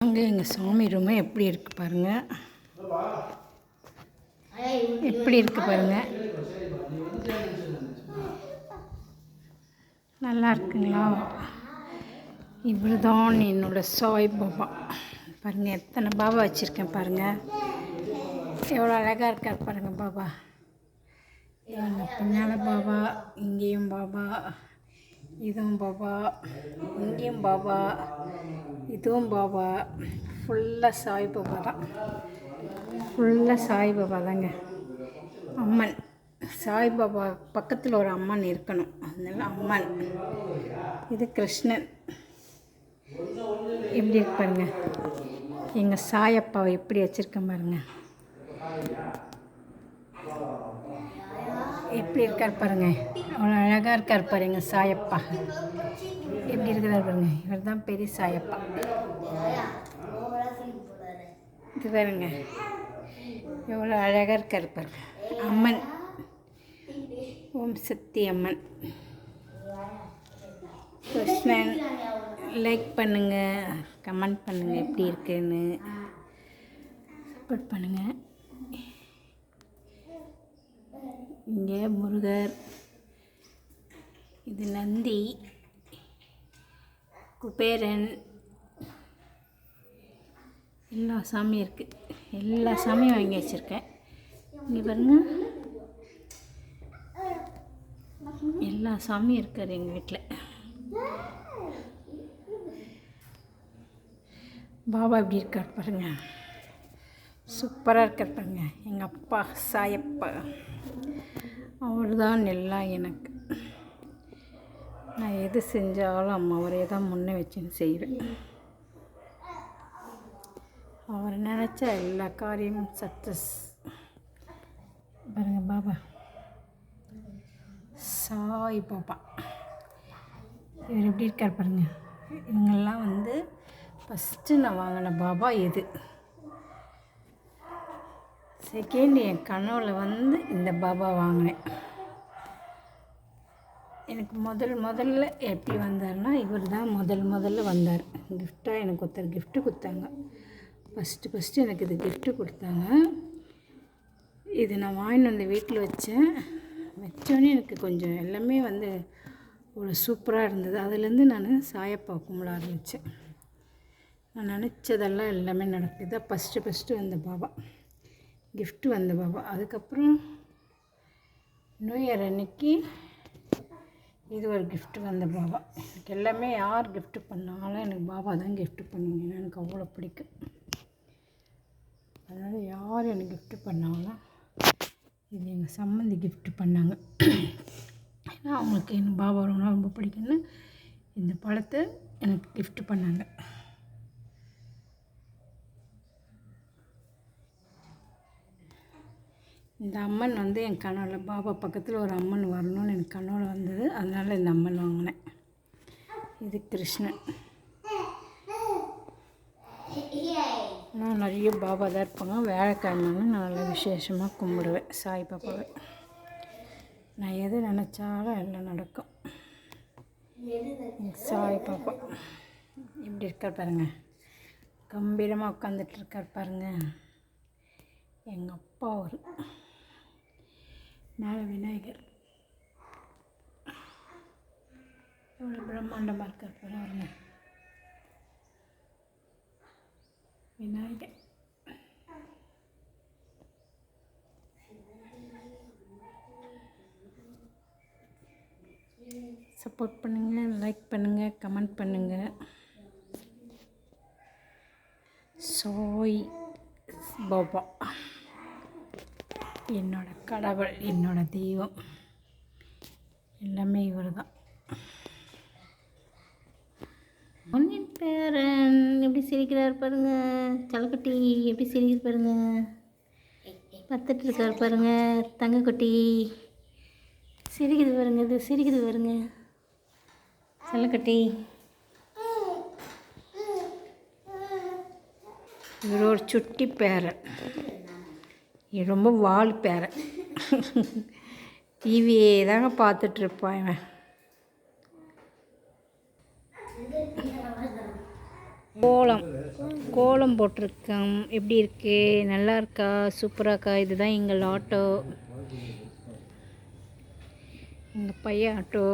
அங்கே எங்கள் சாமி ரூமு எப்படி இருக்குது பாருங்கள். எப்படி இருக்குது பாருங்கள். நல்லா இருக்குங்களா? இவர் தான் என்னோடய சாய் பாபா. பாருங்கள் எத்தனை பாபா வச்சுருக்கேன் பாருங்கள். எவ்வளோ அழகாக இருக்கார் பாருங்கள் பாபா. எங்கள் பின்னால் பாபா, இங்கேயும் பாபா, இதுவும் பாபா, இங்கேயும் பாபா, இதுவும் பாபா. ஃபுல்லாக சாய் பாபா தான். ஃபுல்லாக சாய் பாபா தாங்க. அம்மன் சாய் பாபா பக்கத்தில் ஒரு அம்மன் இருக்கணும், அதனால அம்மன். இது கிருஷ்ணன். எப்படி இருக்கு பாருங்க. எங்கள் சாயப்பாவை எப்படி வச்சுருக்கேன் பாருங்க. எப்படி இருக்கார் பாருங்க. அவ்வளோ அழகாக இருக்கார் பாரு எங்கள் சாயப்பா. எப்படி இருக்கிறார் பாருங்க. இவர் தான் பெரிய சாயப்பா. இது பாருங்க எவ்வளோ அழகாக இருக்கார் பாருங்க. அம்மன் ஓம் சக்தி அம்மன். கிருஷ்ணன். லைக் பண்ணுங்கள், கமெண்ட் பண்ணுங்கள் எப்படி இருக்குன்னு, சப்போர்ட் பண்ணுங்கள். இங்கே முருகர், இது நந்தி, குபேரன், எல்லா சாமியும் இருக்குது. எல்லா சாமியும் வாங்கி வச்சுருக்கேன். இங்கே பாருங்க எல்லா சாமியும் இருக்கார் எங்கள் வீட்டில். பாபா எப்படி இருக்கார் பாருங்க. சூப்பராக இருக்கார் பாருங்க. எங்கள் அப்பா சாயப்பா, அவர் தான் எல்லாம் எனக்கு. நான் எது செஞ்சாலும் அவரே தான் முன்னே வச்சுன்னு செய்வேன். அவர் நினச்சா எல்லா காரியமும் சக்ஸஸ். பாருங்க பாபா சாய் பாபா. இவர் எப்படி இருக்கார் பாருங்க. இவங்கெல்லாம் வந்து ஃபஸ்ட்டு நான் வாங்கின பாபா இது. செகண்ட் என் கனவுல வந்து இந்த பாபா வாங்கினேன். எனக்கு முதல்ல எப்படி வந்தார்னா இவர் தான் முதல்ல வந்தார். கிஃப்டாக எனக்கு ஒருத்தர் கிஃப்ட்டு கொடுத்தாங்க. ஃபஸ்ட்டு எனக்கு இது கிஃப்ட்டு கொடுத்தாங்க. இது நான் வாங்கிட்டு வந்து வீட்டில் வச்சோன்னே எனக்கு கொஞ்சம் எல்லாமே வந்து ஒரு சூப்பராக இருந்தது. அதுலேருந்து நான் சாயப்பா கும்பிட ஆரம்பித்தேன். நான் நினச்சதெல்லாம் எல்லாமே நடக்குது. இதான் ஃபஸ்ட்டு வந்த பாபா, கிஃப்ட்டு வந்த பாபா. அதுக்கப்புறம் நியூ இயர் அன்னைக்கு இது ஒரு கிஃப்ட்டு வந்த பாபா. எனக்கு எல்லாமே யார் கிஃப்ட்டு பண்ணாலும் எனக்கு பாபா தான் கிஃப்ட்டு பண்ணுவீங்க. எனக்கு அவ்வளோ பிடிக்கும். அதனால் யார் எனக்கு கிஃப்ட்டு பண்ணாலும் இது எங்கள் சம்மந்தி கிஃப்ட்டு பண்ணாங்க. ஏன்னா அவங்களுக்கு எனக்கு பாபா ரொம்ப பிடிக்கும்னு இந்த படத்தை எனக்கு கிஃப்ட்டு பண்ணாங்க. இந்த அம்மன் வந்து என் கனவுல பாபா பக்கத்தில் ஒரு அம்மன் வரணும்னு எனக்கு கனவுல வந்தது. அதனால் இந்த அம்மன் வாங்கினேன். இது கிருஷ்ணன். நான் நிறைய பாபா தான் இருப்பாங்க. வியாழக்கிழமைன்னு நான் நல்லா விசேஷமாக கும்பிடுவேன் சாய் பாபாவை. நான் எது நினச்சாலும் எல்லாம் நடக்கும். சாய் பாபா இப்படி இருக்கார் பாருங்கள். கம்பீரமாக உட்காந்துட்டு இருக்கார் பாருங்கள். எங்கள் அப்பா ஒரு மேலே விநாயகர் எவ்வளோ பிரம்மாண்டமாக இருக்கார் பாருங்க. விநாயகர் சப்போர்ட் பண்ணுங்கள், லைக் பண்ணுங்கள், கமெண்ட் பண்ணுங்கள். சாய் பாபா என்னோட கடவுள், என்னோட தெய்வம், எல்லாமே இவர் தான். பொன்னின் பேரன் எப்படி சிரிக்கிறார் பாருங்க. தலைக்குட்டி எப்படி சிரிக்கிறார் பாருங்க. பார்த்துட்டு இருக்கார் பாருங்க. தங்கக்குட்டி சிரிக்குது பாருங்க. இது சிரிக்குது பாருங்க. தலைக்குட்டி இவர் ஒரு சுட்டி பேரன். இது ரொம்ப வால் பேரன். டிவியே தாங்க பார்த்துட்ருப்பான் இவன். கோலம் கோலம் போட்டிருக்கோம். எப்படி இருக்கு? நல்லா இருக்கா? சூப்பராக்கா? இதுதான் எங்கள் ஆட்டோ, எங்கள் பையன் ஆட்டோ.